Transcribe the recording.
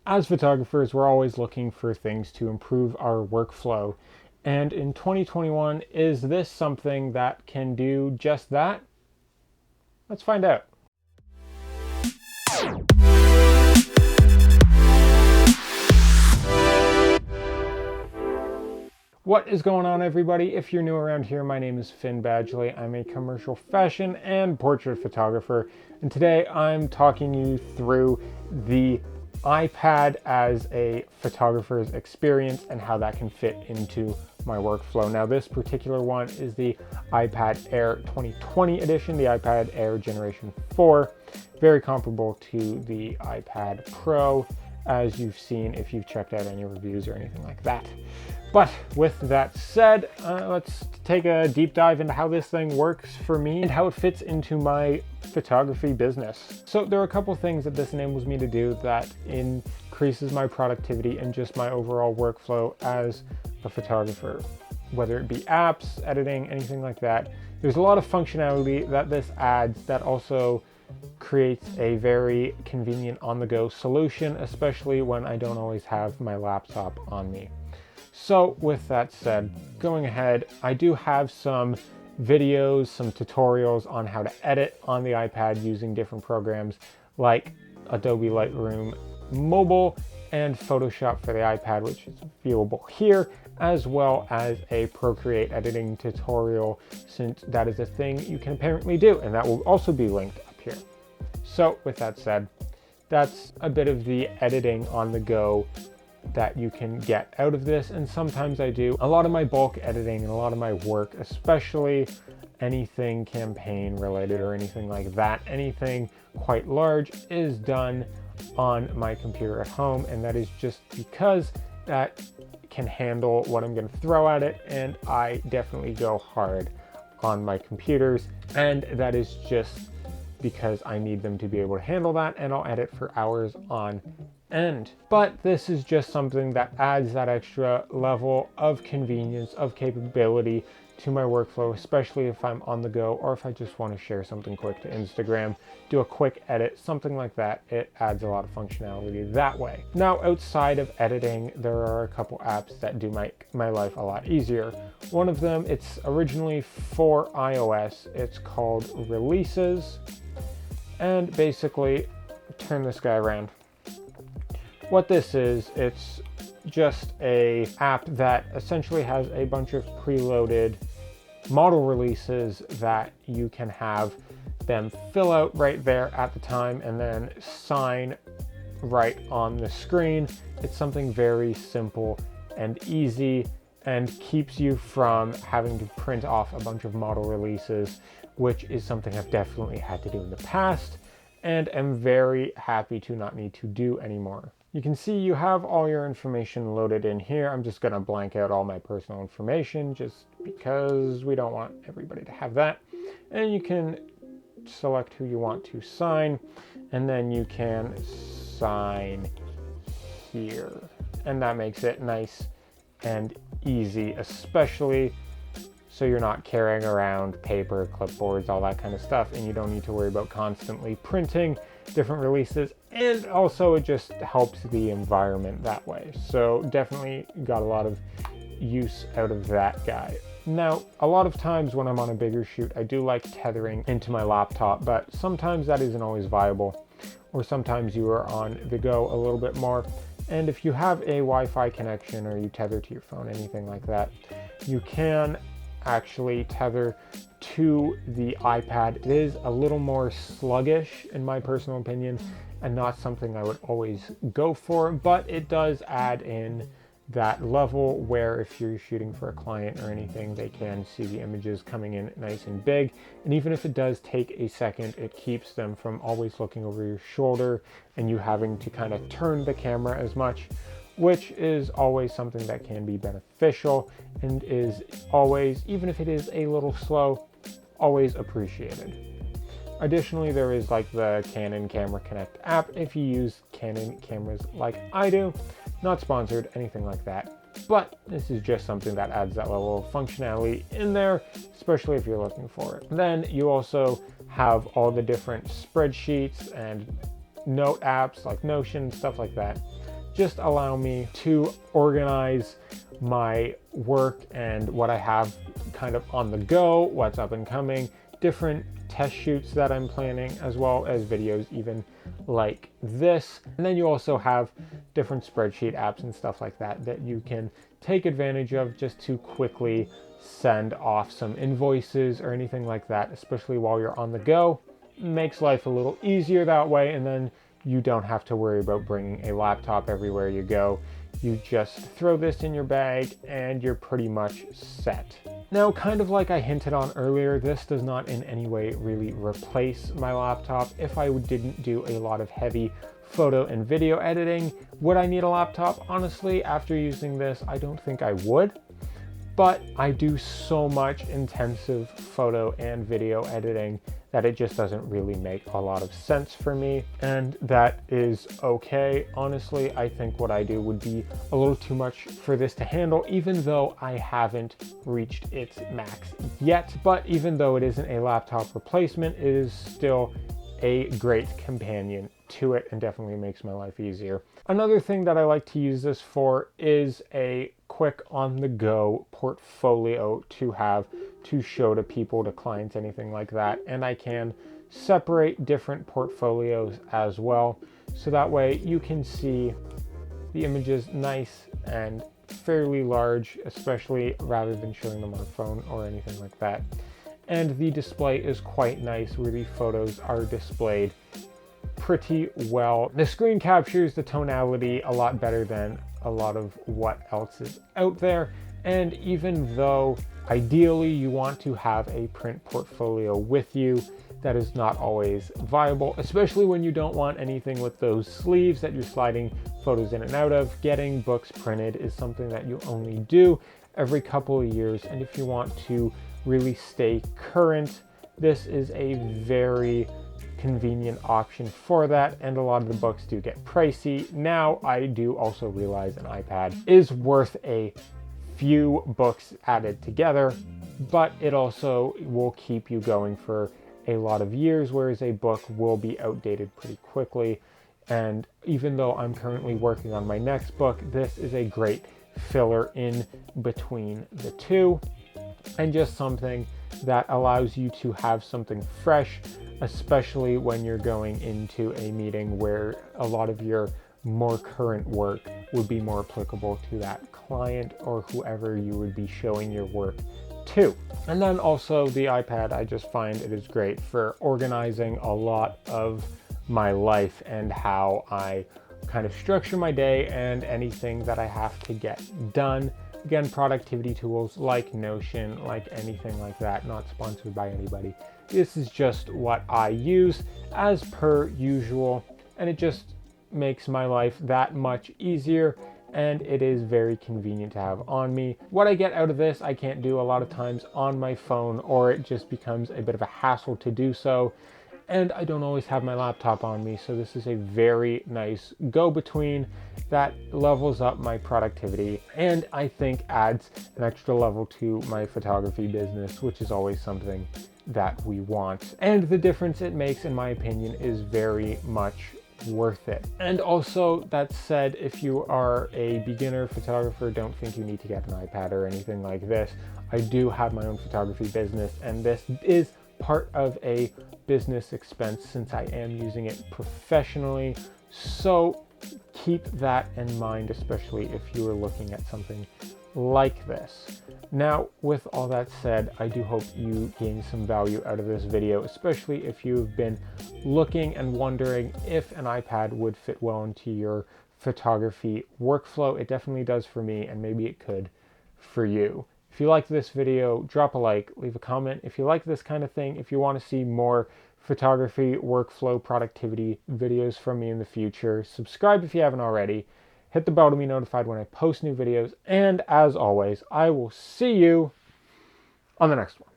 As photographers, we're always looking for things to improve our workflow. And in 2021, is this something that can do just that? Let's find out. What is going on, everybody? If you're new around here, my name is Finn Badgley. I'm a commercial fashion and portrait photographer, and today I'm talking you through the iPad as a photographer's experience and how that can fit into my workflow. Now, this particular one is the iPad Air 2020 edition, the iPad Air Generation 4, very comparable to the iPad Pro, as you've seen if you've checked out any reviews or anything like that. But with that said, let's take a deep dive into how this thing works for me and how it fits into my photography business. So there are a couple things that this enables me to do that increases my productivity and just my overall workflow as a photographer, whether it be apps, editing, anything like that. There's a lot of functionality that this adds that also creates a very convenient on-the-go solution, especially when I don't always have my laptop on me. So with that said, going ahead, I do have some videos, some tutorials on how to edit on the iPad using different programs like Adobe Lightroom Mobile and Photoshop for the iPad, which is viewable here, as well as a Procreate editing tutorial, since that is a thing you can apparently do, and that will also be linked up here. So with that said, that's a bit of the editing on the go that you can get out of this. And sometimes I do a lot of my bulk editing and a lot of my work, especially anything campaign related or anything like that, anything quite large, is done on my computer at home, and that is just because that can handle what I'm going to throw at it, and I definitely go hard on my computers, and that is just because I need them to be able to handle that, and I'll edit for hours on end. But this is just something that adds that extra level of convenience, of capability to my workflow, especially if I'm on the go or if I just want to share something quick to Instagram, do a quick edit, something like that. It adds a lot of functionality that way. Now, outside of editing, there are a couple apps that do make my life a lot easier. One of them, it's originally for iOS. It's called Releases. And basically, turn this guy around. What this is, it's just a app that essentially has a bunch of preloaded model releases that you can have them fill out right there at the time and then sign right on the screen. It's something very simple and easy and keeps you from having to print off a bunch of model releases, which is something I've definitely had to do in the past and am very happy to not need to do anymore. You can see you have all your information loaded in here. I'm just going to blank out all my personal information just because we don't want everybody to have that. And you can select who you want to sign, and then you can sign here. And that makes it nice and easy, especially so you're not carrying around paper, clipboards, all that kind of stuff, and you don't need to worry about constantly printing different releases. And also it just helps the environment that way. So definitely got a lot of use out of that guy. Now, a lot of times when I'm on a bigger shoot, I do like tethering into my laptop, but sometimes that isn't always viable, or sometimes you are on the go a little bit more. And if you have a Wi-Fi connection or you tether to your phone, anything like that, you can actually tether to the iPad. It is a little more sluggish in my personal opinion and not something I would always go for, but it does add in that level where if you're shooting for a client or anything, they can see the images coming in nice and big. And even if it does take a second, it keeps them from always looking over your shoulder and you having to kind of turn the camera as much, which is always something that can be beneficial and is always, even if it is a little slow, always appreciated. Additionally, there is like the Canon Camera Connect app if you use Canon cameras like I do. Not sponsored, anything like that, but this is just something that adds that level of functionality in there, especially if you're looking for it. Then you also have all the different spreadsheets and note apps like Notion, stuff like that, just allow me to organize my work and what I have kind of on the go, what's up and coming, different test shoots that I'm planning, as well as videos even like this. And then you also have different spreadsheet apps and stuff like that that you can take advantage of just to quickly send off some invoices or anything like that, especially while you're on the go. Makes life a little easier that way, and then you don't have to worry about bringing a laptop everywhere you go. You just throw this in your bag and you're pretty much set. Now, kind of like I hinted on earlier, this does not in any way really replace my laptop. If I didn't do a lot of heavy photo and video editing, would I need a laptop? Honestly, after using this, I don't think I would. But I do so much intensive photo and video editing that it just doesn't really make a lot of sense for me, and that is okay. Honestly, I think what I do would be a little too much for this to handle, even though I haven't reached its max yet. But even though it isn't a laptop replacement, it is still a great companion to it and definitely makes my life easier. Another thing that I like to use this for is a quick on-the-go portfolio to have to show to people, to clients, anything like that. And I can separate different portfolios as well, so that way you can see the images nice and fairly large, especially rather than showing them on a phone or anything like that. And the display is quite nice, where the photos are displayed pretty well. The screen captures the tonality a lot better than a lot of what else is out there. And even though ideally you want to have a print portfolio with you, that is not always viable, especially when you don't want anything with those sleeves that you're sliding photos in and out of. Getting books printed is something that you only do every couple of years, and if you want to really stay current, this is a very convenient option for that, and a lot of the books do get pricey. Now, I do also realize an iPad is worth a few books added together, but it also will keep you going for a lot of years, whereas a book will be outdated pretty quickly. And even though I'm currently working on my next book, this is a great filler in between the two, and just something that allows you to have something fresh, especially when you're going into a meeting where a lot of your more current work would be more applicable to that client or whoever you would be showing your work to. And then also the iPad, I just find it is great for organizing a lot of my life and how I kind of structure my day and anything that I have to get done. Again, productivity tools like Notion, like anything like that, not sponsored by anybody. This is just what I use as per usual, and it just makes my life that much easier, and it is very convenient to have on me. What I get out of this, I can't do a lot of times on my phone, or it just becomes a bit of a hassle to do so. And I don't always have my laptop on me, so this is a very nice go-between that levels up my productivity and I think adds an extra level to my photography business, which is always something that we want. And the difference it makes, in my opinion, is very much worth it. And also, that said, if you are a beginner photographer, don't think you need to get an iPad or anything like this. I do have my own photography business, and this is part of a business expense since I am using it professionally. So keep that in mind, especially if you are looking at something like this. Now, with all that said, I do hope you gain some value out of this video, especially if you've been looking and wondering if an iPad would fit well into your photography workflow. It definitely does for me, and maybe it could for you. If you liked this video, drop a like, leave a comment. If you like this kind of thing, if you want to see more photography, workflow, productivity videos from me in the future, subscribe if you haven't already. Hit the bell to be notified when I post new videos. And as always, I will see you on the next one.